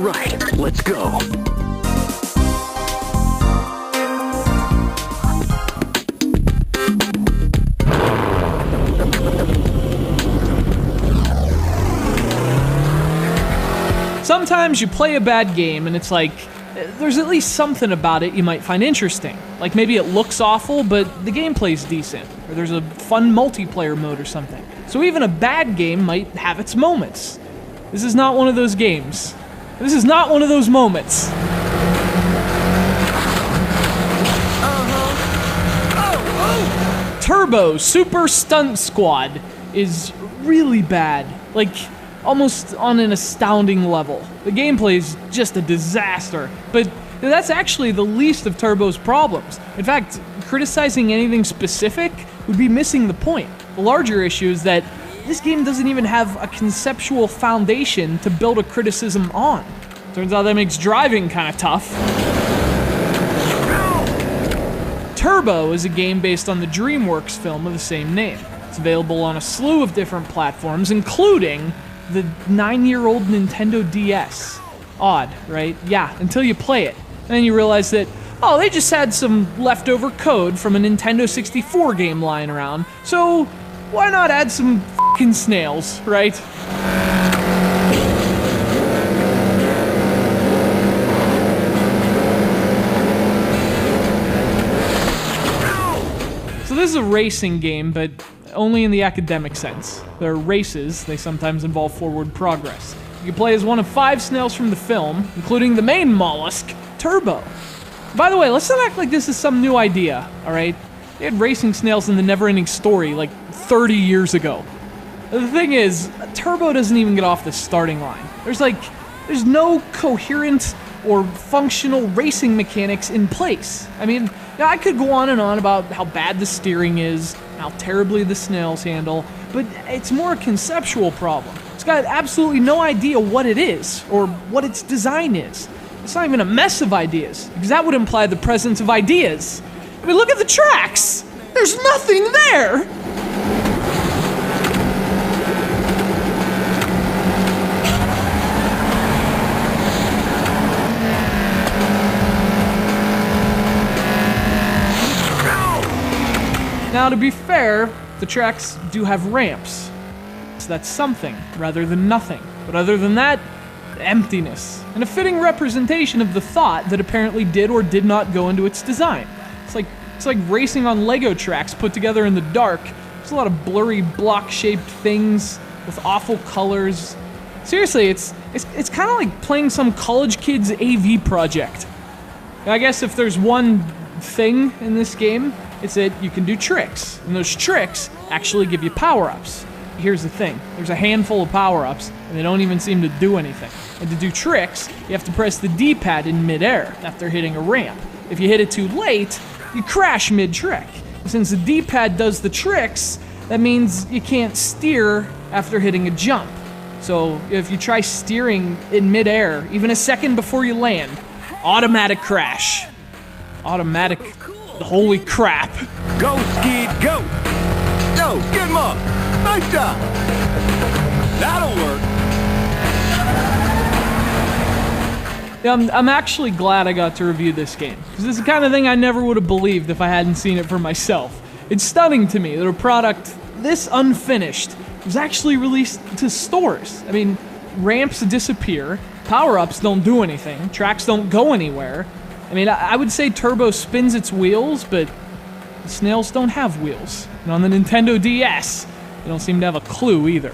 Alright, let's go. Sometimes you play a bad game and it's like, there's at least something about it you might find interesting. Like maybe it looks awful, but the gameplay's decent. Or there's a fun multiplayer mode or something. So even a bad game might have its moments. This is not one of those games. This is not one of those moments. Turbo Super Stunt Squad is really bad. Like, almost on an astounding level. The gameplay is just a disaster, but that's actually the least of Turbo's problems. In fact, criticizing anything specific would be missing the point. The larger issue is that this game doesn't even have a conceptual foundation to build a criticism on. Turns out that makes driving kind of tough. Turbo is a game based on the DreamWorks film of the same name. It's available on a slew of different platforms, including the 9-year-old Nintendo DS. Odd, right? Yeah, until you play it. And then you realize that, oh, they just had some leftover code from a Nintendo 64 game lying around, so why not add some f***ing snails, right? So this is a racing game, but only in the academic sense. There are races, they sometimes involve forward progress. You can play as one of 5 snails from the film, including the main mollusk, Turbo. By the way, let's not act like this is some new idea, alright? They had racing snails in the Neverending Story like 30 years ago. The thing is, Turbo doesn't even get off the starting line. There's no coherent or functional racing mechanics in place. I mean, I could go on and on about how bad the steering is, how terribly the snails handle, but it's more a conceptual problem. It's got absolutely no idea what it is, or what its design is. It's not even a mess of ideas, because that would imply the presence of ideas. I mean, look at the tracks! There's nothing there! Now, to be fair, the tracks do have ramps. So that's something, rather than nothing. But other than that, emptiness. And a fitting representation of the thought that apparently did or did not go into its design. It's like racing on Lego tracks put together in the dark. There's a lot of blurry, block-shaped things with awful colors. Seriously, it's kind of like playing some college kid's AV project. I guess if there's one thing in this game, it's that you can do tricks, and those tricks actually give you power-ups. Here's the thing, there's a handful of power-ups, and they don't even seem to do anything. And to do tricks, you have to press the D-pad in mid-air after hitting a ramp. If you hit it too late, you crash mid-trick. Since the D-pad does the tricks, that means you can't steer after hitting a jump. So if you try steering in mid-air, even a second before you land, automatic crash. Automatic... Holy crap. Go, Skeet, go! Yo, get him up! Nice job! That'll work! Yeah, I'm actually glad I got to review this game, because this is the kind of thing I never would have believed if I hadn't seen it for myself. It's stunning to me that a product this unfinished was actually released to stores. I mean, ramps disappear, power-ups don't do anything, tracks don't go anywhere. I mean, I would say Turbo spins its wheels, but the snails don't have wheels. And on the Nintendo DS, they don't seem to have a clue either.